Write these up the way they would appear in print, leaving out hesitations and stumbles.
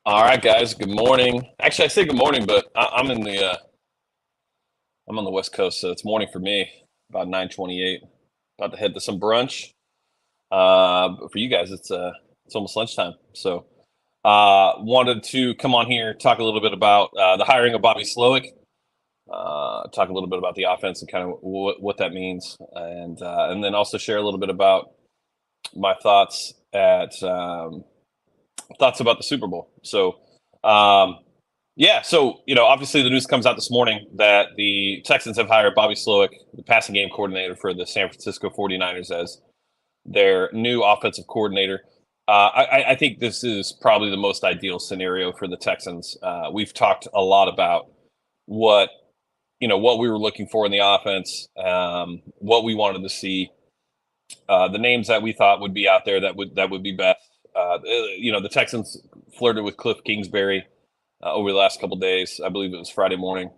All right, guys. Good morning. Actually, I say good morning, but I'm on the West Coast, so it's morning for me. About 9:28. About to head to some brunch. But for you guys, it's almost lunchtime. So, wanted to come on here talk a little bit about the hiring of Bobby Slowik. Talk a little bit about the offense and kind of what that means, and then also share a little bit about my thoughts about the Super Bowl. So. Um, Yeah, so obviously the news comes out this morning that the Texans have hired Bobby Slowik, the passing game coordinator for the San Francisco 49ers, as their new offensive coordinator. I think this is probably the most ideal scenario for the Texans. We've talked a lot about what what we were looking for in the offense, what we wanted to see, the names that we thought would be out there that would be best. The Texans flirted with Cliff Kingsbury over the last couple of days. I believe it was Friday morning,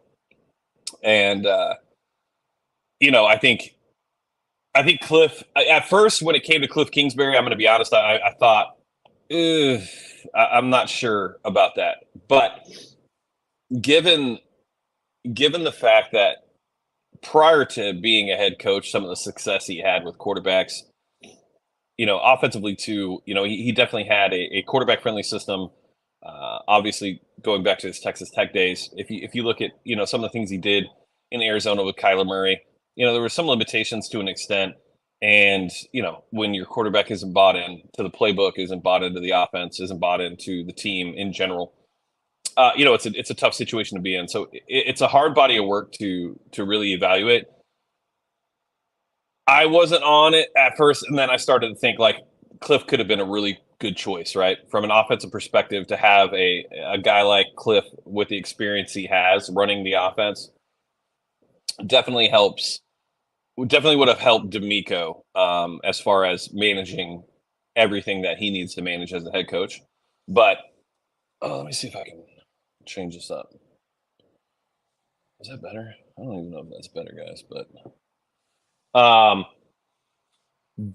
and I think Cliff. At first, when it came to Cliff Kingsbury, I'm going to be honest. I thought, "Ugh, I'm not sure about that. But given given the fact that prior to being a head coach, some of the success he had with quarterbacks, offensively too, he definitely had a quarterback friendly system. Obviously, going back to his Texas Tech days, if you look at some of the things he did in Arizona with Kyler Murray, there were some limitations to an extent. And when your quarterback isn't bought in to the playbook, isn't bought into the offense, isn't bought into the team in general, it's a tough situation to be in. So it's a hard body of work to really evaluate. I wasn't on it at first, and then I started to think like Cliff could have been a really good choice, right? From an offensive perspective, to have a guy like Cliff with the experience he has running the offense definitely helps. Definitely would have helped D'Amico as far as managing everything that he needs to manage as a head coach. But let me see if I can change this up. Is that better? I don't even know if that's better, guys. Um,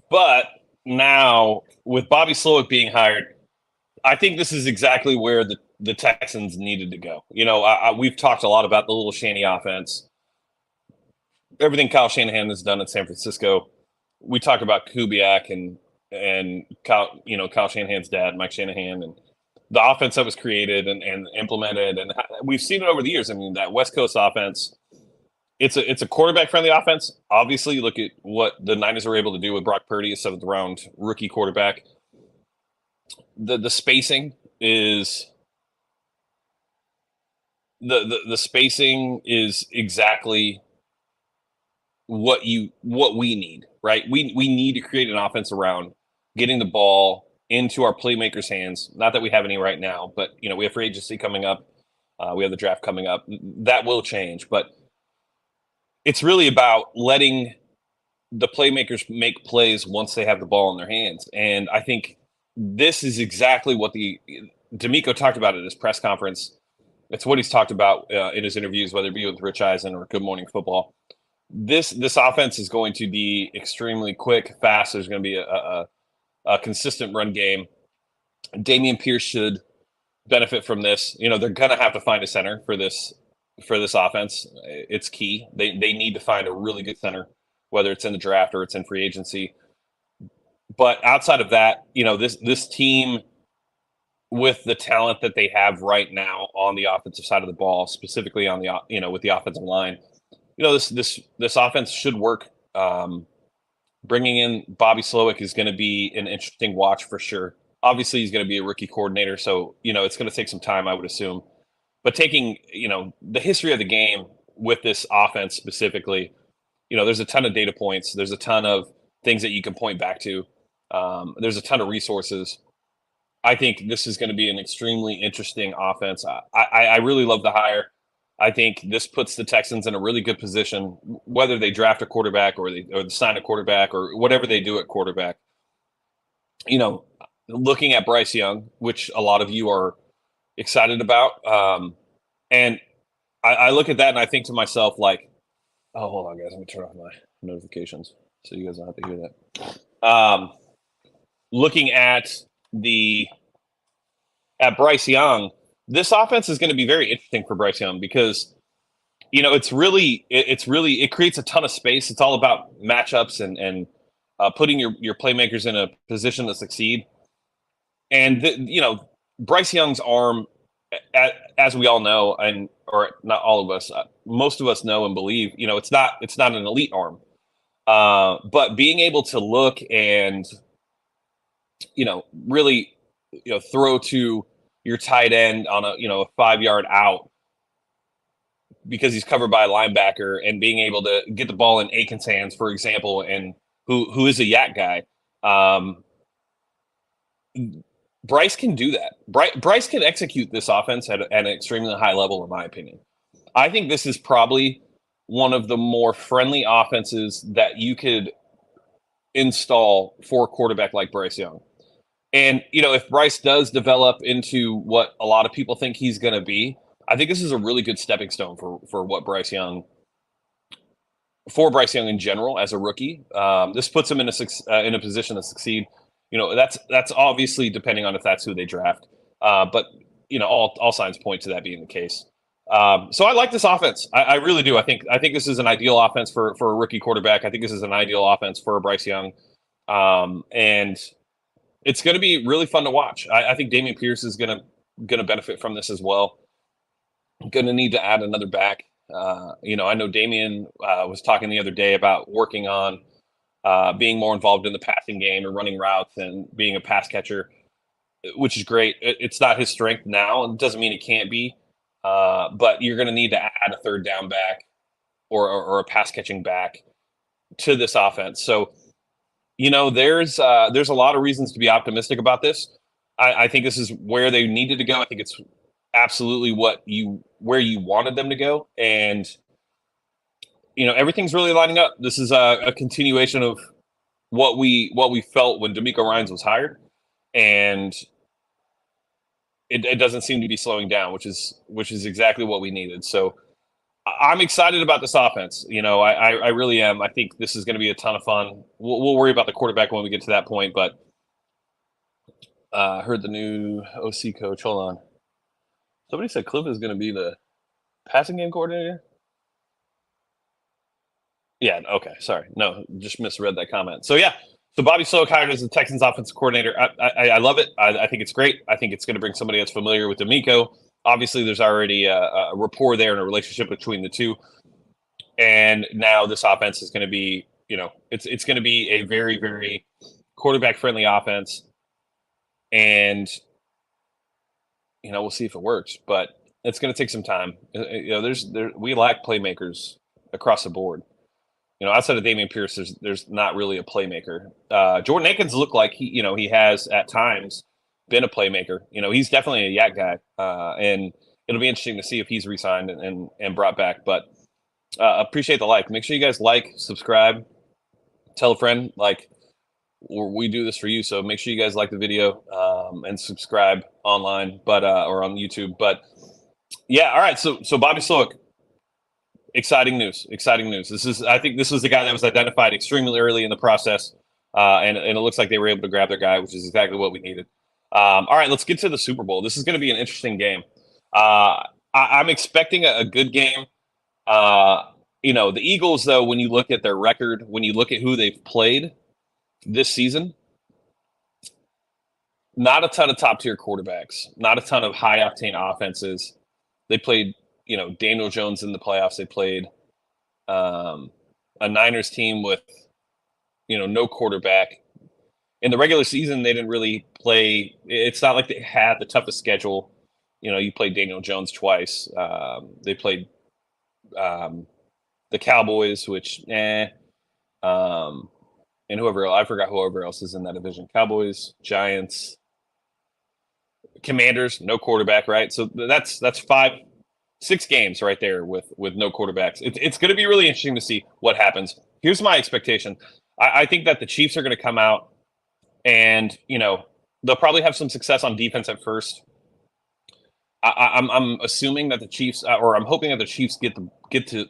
but now with Bobby Slowik being hired, I think this is exactly where the Texans needed to go. We've talked a lot about the little shanty offense, everything Kyle Shanahan has done in San Francisco. We talk about Kubiak and Kyle Shanahan's dad, Mike Shanahan, and the offense that was created and implemented, and we've seen it over the years. I mean, that West Coast offense, it's a quarterback friendly offense. Obviously, you look at what the Niners were able to do with Brock Purdy, a seventh round rookie quarterback. The spacing is the spacing is exactly what we need, right? We need to create an offense around getting the ball into our playmakers' hands. Not that we have any right now, but we have free agency coming up. We have the draft coming up. That will change, but it's really about letting the playmakers make plays once they have the ball in their hands. And I think this is exactly what the D'Amico talked about at his press conference. It's what he's talked about in his interviews, whether it be with Rich Eisen or Good Morning Football. This offense is going to be extremely quick, fast. There's going to be a consistent run game. Damian Pierce should benefit from this. They're going to have to find a center for this offense. It's key. They need to find a really good center, whether it's in the draft or it's in free agency. But outside of that, this team, with the talent that they have right now on the offensive side of the ball, specifically on the with the offensive line, this offense should work. Bringing in Bobby Slowik is going to be an interesting watch for sure. Obviously, he's going to be a rookie coordinator, so it's going to take some time, I would assume. But taking the history of the game with this offense specifically, there's a ton of data points. There's a ton of things that you can point back to. There's a ton of resources. I think this is going to be an extremely interesting offense. I really love the hire. I think this puts the Texans in a really good position, whether they draft a quarterback or they sign a quarterback or whatever they do at quarterback. Looking at Bryce Young, which a lot of you are excited about, and I look at that and I think to myself, like, oh, hold on, guys, let me turn off my notifications so you guys don't have to hear that. Looking at at Bryce Young, this offense is going to be very interesting for Bryce Young because it creates a ton of space. It's all about matchups and putting your playmakers in a position to succeed. And Bryce Young's arm, as we all know, and or not all of us, most of us know and believe, it's not an elite arm. But being able to look and really throw to your tight end on a 5 yard out because he's covered by a linebacker, and being able to get the ball in Aiken's hands, for example, and who is a yak guy. Bryce can do that. Bryce can execute this offense at an extremely high level, in my opinion. I think this is probably one of the more friendly offenses that you could install for a quarterback like Bryce Young. And, if Bryce does develop into what a lot of people think he's going to be, I think this is a really good stepping stone for Bryce Young in general as a rookie. This puts him in a position to succeed. That's obviously depending on if that's who they draft. But all signs point to that being the case. So I like this offense. I really do. I think this is an ideal offense for a rookie quarterback. I think this is an ideal offense for Bryce Young. And it's going to be really fun to watch. I think Dameon Pierce is going to benefit from this as well. Going to need to add another back. I know Dameon was talking the other day about working on being more involved in the passing game and running routes and being a pass catcher, which is great. It's not his strength now, and it doesn't mean it can't be. But you're going to need to add a third down back or a pass catching back to this offense. So, there's a lot of reasons to be optimistic about this. I think this is where they needed to go. I think it's absolutely where you wanted them to go. And, everything's really lining up. This is a continuation of what we felt when DeMeco Ryans was hired. And it doesn't seem to be slowing down, which is exactly what we needed. So I'm excited about this offense. I really am. I think this is going to be a ton of fun. We'll worry about the quarterback when we get to that point. But heard the new OC coach. Hold on. Somebody said Cliff is going to be the passing game coordinator. Yeah. Okay. Sorry. No, just misread that comment. So yeah. So Bobby Slowik hired as the Texans offensive coordinator. I love it. I think it's great. I think it's going to bring somebody that's familiar with DeMeco. Obviously, there's already a rapport there and a relationship between the two. And now this offense is going to be, it's going to be a very, very quarterback-friendly offense. And, we'll see if it works. But it's going to take some time. We lack playmakers across the board. Outside of Dameon Pierce, there's not really a playmaker. Jordan Akins looked like he has at times been a playmaker. He's definitely a yak guy, and it'll be interesting to see if he's re-signed and brought back. But appreciate the like. Make sure you guys like, subscribe, tell a friend. We do this for you, so make sure you guys like the video and subscribe online, or on YouTube. But yeah, all right. So Bobby Slowik. Exciting news. I think this was the guy that was identified extremely early in the process. And it looks like they were able to grab their guy, which is exactly what we needed. All right, let's get to the Super Bowl. This is going to be an interesting game. I'm expecting a good game. The Eagles, though, when you look at their record, when you look at who they've played this season, not a ton of top-tier quarterbacks, not a ton of high-octane offenses. They played Daniel Jones in the playoffs. They played a Niners team with, no quarterback. In the regular season, they didn't really play. It's not like they had the toughest schedule. You played Daniel Jones twice. They played the Cowboys, which, and whoever else. I forgot whoever else is in that division. Cowboys, Giants, Commanders, no quarterback, right? So that's 6 games right there with no quarterbacks. It's going to be really interesting to see what happens. Here's my expectation. I think that the Chiefs are going to come out and, they'll probably have some success on defense at first. I'm assuming that the Chiefs, or I'm hoping that the Chiefs get the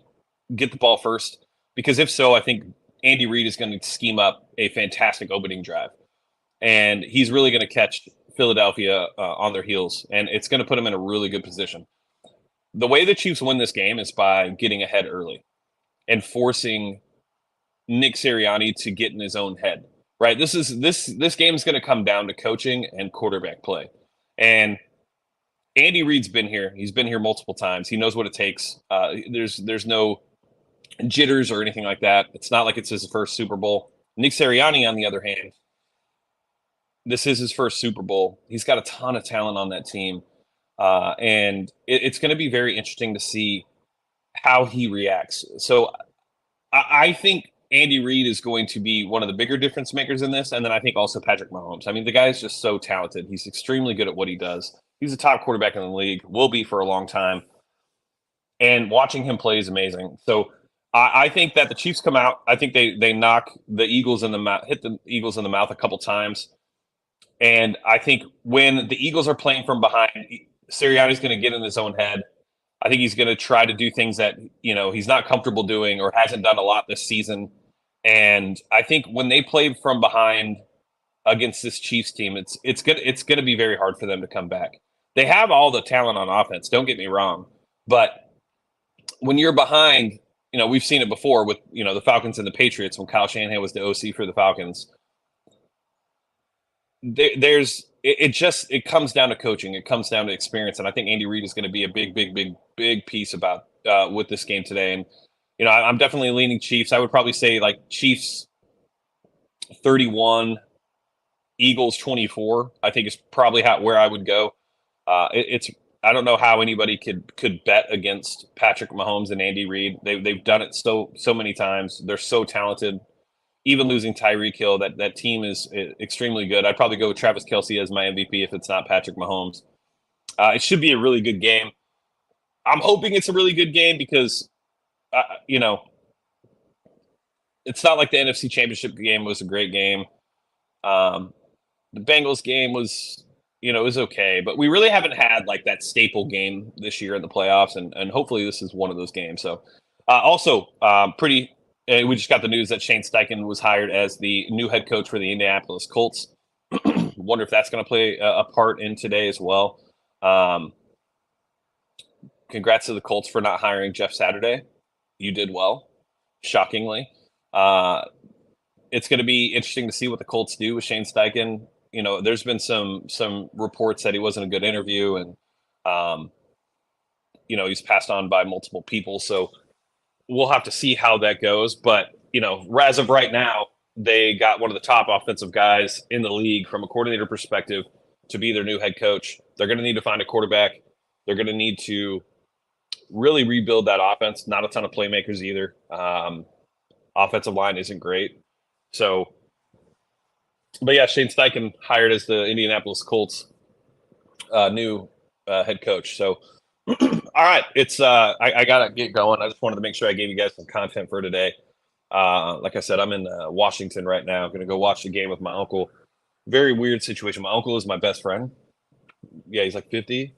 ball first, because if so, I think Andy Reid is going to scheme up a fantastic opening drive. And he's really going to catch Philadelphia on their heels, and it's going to put them in a really good position. The way the Chiefs win this game is by getting ahead early and forcing Nick Sirianni to get in his own head. Right? This game is going to come down to coaching and quarterback play. And Andy Reid's been here. He's been here multiple times. He knows what it takes. There's no jitters or anything like that. It's not like it's his first Super Bowl. Nick Sirianni, on the other hand, this is his first Super Bowl. He's got a ton of talent on that team. And it's going to be very interesting to see how he reacts. So I think Andy Reid is going to be one of the bigger difference makers in this. And then I think also Patrick Mahomes. I mean, the guy is just so talented. He's extremely good at what he does. He's a top quarterback in the league, will be for a long time. And watching him play is amazing. So I think that the Chiefs come out. I think they knock the Eagles in the mouth, hit the Eagles in the mouth a couple times. And I think when the Eagles are playing from behind, Sirianni's going to get in his own head. I think he's going to try to do things that, he's not comfortable doing or hasn't done a lot this season. And I think when they play from behind against this Chiefs team, it's going to be very hard for them to come back. They have all the talent on offense, don't get me wrong. But when you're behind, we've seen it before with, the Falcons and the Patriots when Kyle Shanahan was the OC for the Falcons. It comes down to coaching. It comes down to experience. And I think Andy Reid is going to be a big piece about with this game today. And, I'm definitely leaning Chiefs. I would probably say like Chiefs 31, Eagles 24, I think is probably where I would go. I don't know how anybody could bet against Patrick Mahomes and Andy Reid. They've done it so many times. They're so talented. Even losing Tyreek Hill, that team is extremely good. I'd probably go with Travis Kelce as my MVP if it's not Patrick Mahomes. It should be a really good game. I'm hoping it's a really good game because, it's not like the NFC Championship game was a great game. The Bengals game was, it was okay, but we really haven't had like that staple game this year in the playoffs, and hopefully this is one of those games. So, we just got the news that Shane Steichen was hired as the new head coach for the Indianapolis Colts. Wonder if that's going to play a part in today as well. Congrats to the Colts for not hiring Jeff Saturday. You did well, shockingly. It's going to be interesting to see what the Colts do with Shane Steichen. There's been some reports that he wasn't a good interview, and he's passed on by multiple people. So we'll have to see how that goes. But as of right now, they got one of the top offensive guys in the league from a coordinator perspective to be their new head coach. They're going to need to find a quarterback. They're going to need to really rebuild that offense. Not a ton of playmakers either. Offensive line isn't great. So. But yeah, Shane Steichen hired as the Indianapolis Colts new head coach. So, all right, it's I gotta get going. I just wanted to make sure I gave you guys some content for today. Like I said, I'm in Washington right now. I'm gonna go watch the game with my uncle. Very weird situation. My uncle is my best friend. Yeah, he's like 50.